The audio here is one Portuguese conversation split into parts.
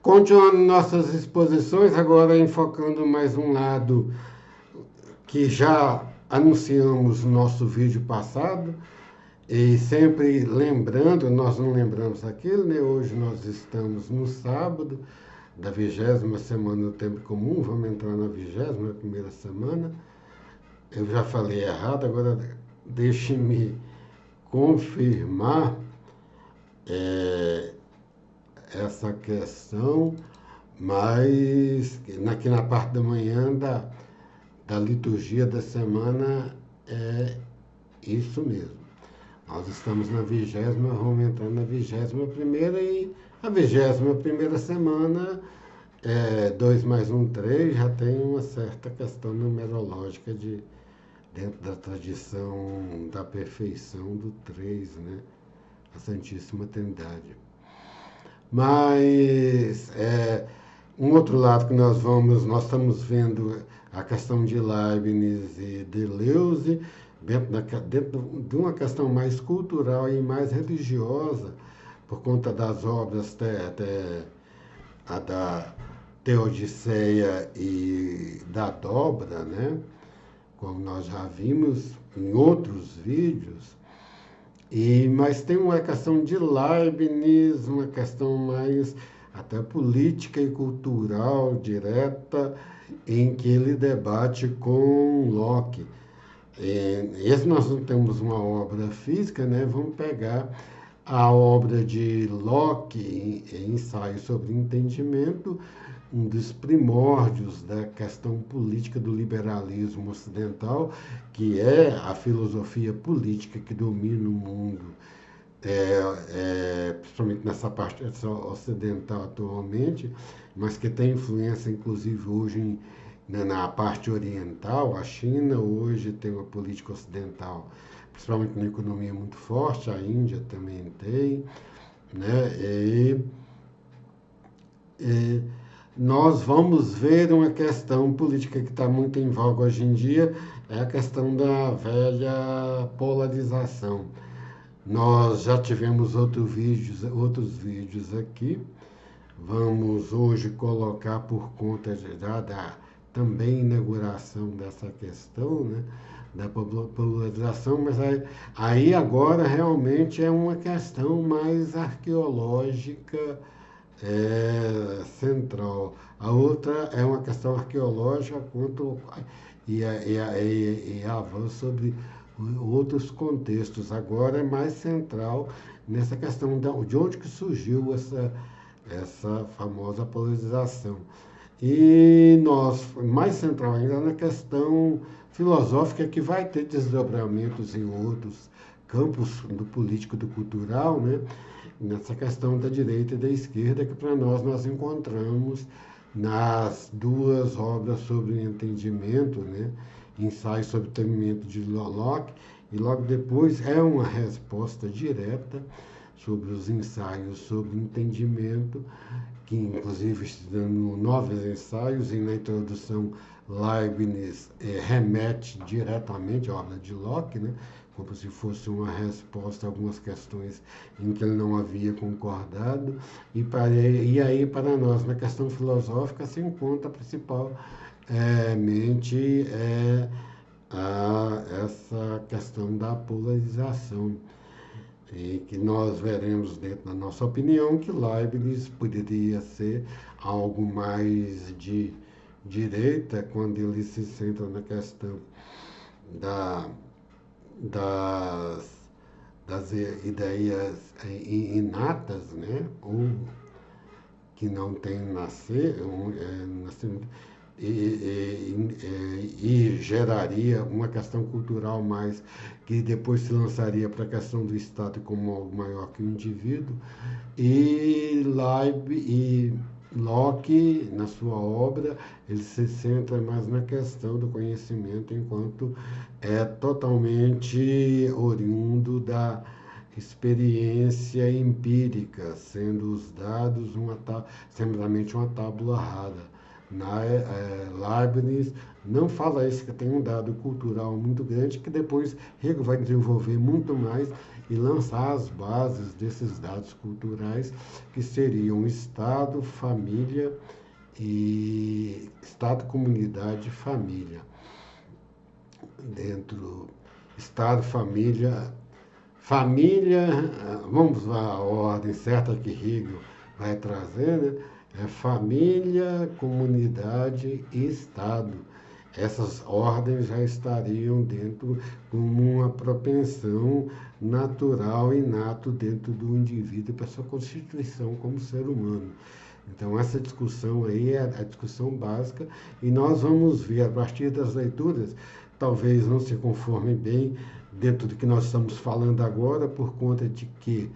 Continuando nossas exposições, agora enfocando mais um lado que já anunciamos no nosso vídeo passado, e sempre lembrando, nós não lembramos aquilo, né? Hoje nós estamos no sábado da 20ª semana do Tempo Comum, vamos entrar na 21ª semana. Eu já falei errado, agora deixe-me confirmar essa questão, mas aqui na parte da manhã da liturgia da semana é isso mesmo. Nós estamos na 20ª, vamos entrar na 21ª e a 21ª semana, 2 mais 1, 3, já tem uma certa questão numerológica dentro da tradição da perfeição do 3, né? A Santíssima Trindade. Mas um outro lado que nós estamos vendo a questão de Leibniz e Deleuze, dentro de uma questão mais cultural e mais religiosa, por conta das obras a da Teodiceia e da Dobra, né? Como nós já vimos em outros vídeos. Mas tem uma questão de Leibniz, uma questão mais até política e cultural direta, em que ele debate com Locke. Esse nós não temos uma obra física, né? Vamos pegar a obra de Locke, Ensaio sobre o Entendimento, um dos primórdios da questão política do liberalismo ocidental, que é a filosofia política que domina o mundo, principalmente nessa parte ocidental atualmente, mas que tem influência inclusive hoje na parte oriental. A China hoje tem uma política ocidental, principalmente na economia, muito forte, a Índia também tem, né? Nós vamos ver uma questão política que está muito em voga hoje em dia, é a questão da velha polarização. Nós já tivemos outros vídeos aqui, vamos hoje colocar por conta já da também inauguração dessa questão, né, da polarização, mas aí agora realmente é uma questão mais arqueológica, central. A outra é uma questão arqueológica e avanço sobre outros contextos. Agora é mais central nessa questão de onde que surgiu essa famosa polarização. E mais central ainda na questão filosófica, que vai ter desdobramentos em outros campos do político e do cultural, né? Nessa questão da direita e da esquerda, que para nós encontramos nas duas obras sobre o entendimento, né? Ensaio sobre o entendimento de Locke, e logo depois é uma resposta direta sobre os ensaios sobre o entendimento, que inclusive estudando 9 ensaios, e na introdução Leibniz remete diretamente à obra de Locke, né? Como se fosse uma resposta a algumas questões em que ele não havia concordado. E aí, para nós, na questão filosófica, se encontra principalmente essa questão da polarização, e que nós veremos, dentro da nossa opinião, que Leibniz poderia ser algo mais de direita, quando ele se centra na questão das ideias inatas, né? Ou que não tem nascimento, e geraria uma questão cultural mais, que depois se lançaria para a questão do Estado como algo maior que o indivíduo. E Locke, na sua obra, ele se centra mais na questão do conhecimento, enquanto é totalmente oriundo da experiência empírica, sendo os dados simplesmente uma tábula rasa. Leibniz não fala isso, que tem um dado cultural muito grande, que depois Hegel vai desenvolver muito mais e lançar as bases desses dados culturais, que seriam Estado, família e Estado, comunidade e família. Dentro Estado, família, vamos à ordem certa que Hegel vai trazer, né? É família, comunidade e Estado. Essas ordens já estariam dentro como uma propensão natural, inato dentro do indivíduo para sua constituição como ser humano. Então essa discussão aí é a discussão básica e nós vamos ver a partir das leituras, talvez não se conformem bem dentro do que nós estamos falando agora, por conta de que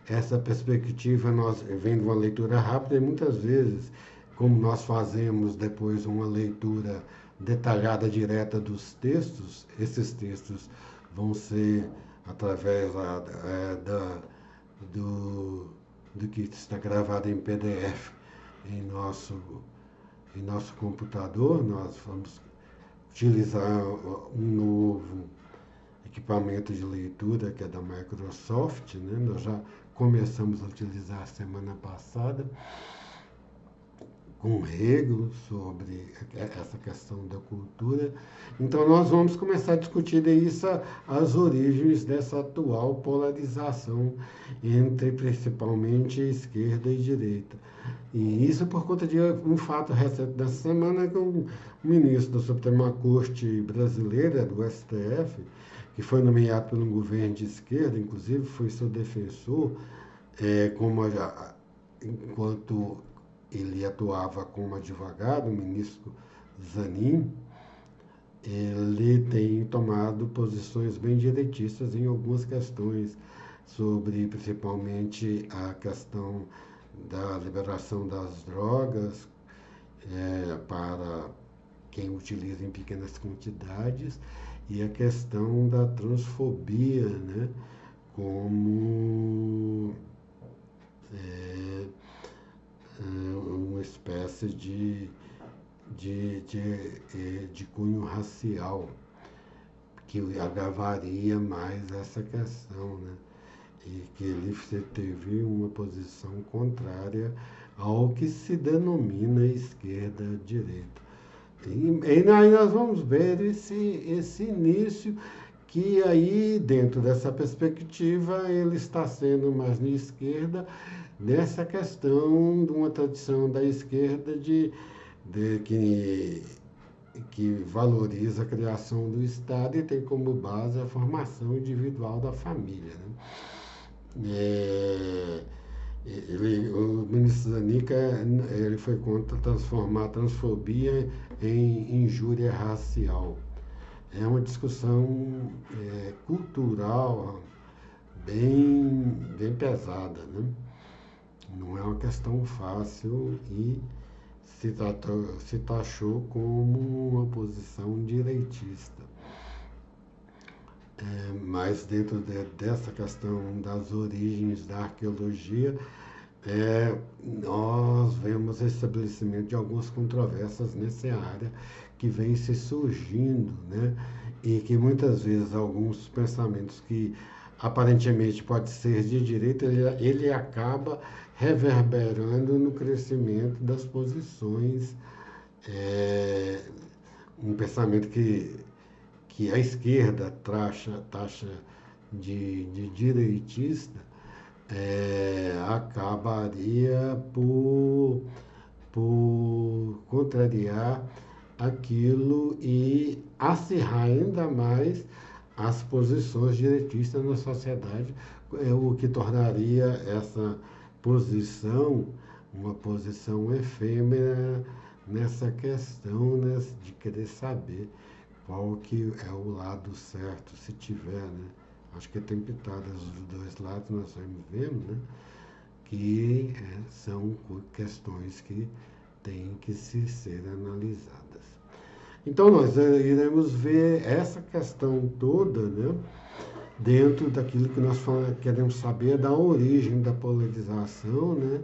essa perspectiva nós vendo uma leitura rápida e muitas vezes, como nós fazemos depois uma leitura detalhada direta dos textos, esses textos vão ser através do que está gravado em PDF em nosso computador. Nós vamos utilizar um novo equipamento de leitura que é da Microsoft, né? Nós já começamos a utilizar a semana passada com Hegel sobre essa questão da cultura. Então nós vamos começar a discutir isso, as origens dessa atual polarização entre principalmente esquerda e direita. E isso por conta de um fato recente dessa semana, que o ministro da Suprema Corte brasileira, do STF, que foi nomeado por um governo de esquerda, inclusive foi seu defensor, enquanto ele atuava como advogado, o ministro Zanin, ele tem tomado posições bem direitistas em algumas questões, sobre principalmente a questão da liberação das drogas para quem utiliza em pequenas quantidades, e a questão da transfobia, né, como uma espécie de cunho racial, que agravaria mais essa questão, né? E que ele teve uma posição contrária ao que se denomina esquerda-direita. E aí nós vamos ver esse início, que aí, dentro dessa perspectiva, ele está sendo mais na esquerda, nessa questão de uma tradição da esquerda que valoriza a criação do Estado e tem como base a formação individual da família, né? O ministro Zanica, ele foi contra transformar a transfobia em injúria racial. É uma discussão cultural bem pesada, né? Não é uma questão fácil e se taxou como uma posição direitista. Mas dentro dessa questão das origens da arqueologia, nós vemos o estabelecimento de algumas controvérsias nessa área que vem se surgindo, né? E que muitas vezes alguns pensamentos que aparentemente pode ser de direita, ele acaba reverberando no crescimento das posições, um pensamento que a esquerda taxa de direitista, acabaria por contrariar aquilo e acirrar ainda mais as posições direitistas na sociedade, o que tornaria essa posição uma posição efêmera nessa questão, né, de querer saber qual que é o lado certo, se tiver, né? Acho que tem pitadas dos dois lados, nós vamos vendo, né? Que são questões que têm que ser analisadas. Então nós iremos ver essa questão toda, né, dentro daquilo que nós queremos saber da origem da polarização, né,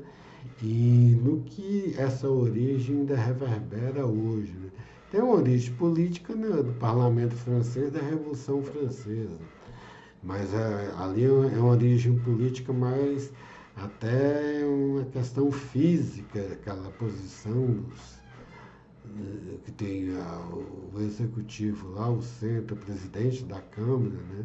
e no que essa origem ainda reverbera hoje. Né? Tem uma origem política, né, do parlamento francês, da Revolução Francesa, mas ali é uma origem política mais até uma questão física, aquela posição que tem o executivo lá, o centro, o presidente da Câmara, né?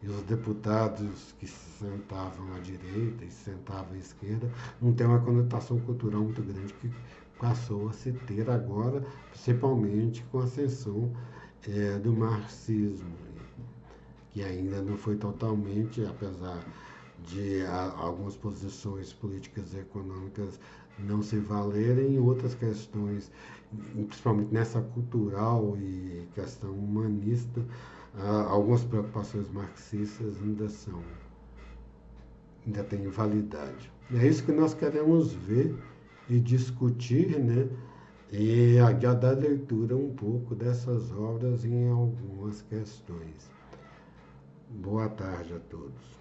E os deputados que se sentavam à direita e se sentavam à esquerda, não tem uma conotação cultural muito grande que passou a se ter agora, principalmente com a ascensão do marxismo, que ainda não foi totalmente, apesar de algumas posições políticas e econômicas não se valerem, outras questões, principalmente nessa cultural e questão humanista, algumas preocupações marxistas ainda têm validade. E é isso que nós queremos ver e discutir, né? E já dar leitura um pouco dessas obras em algumas questões. Boa tarde a todos.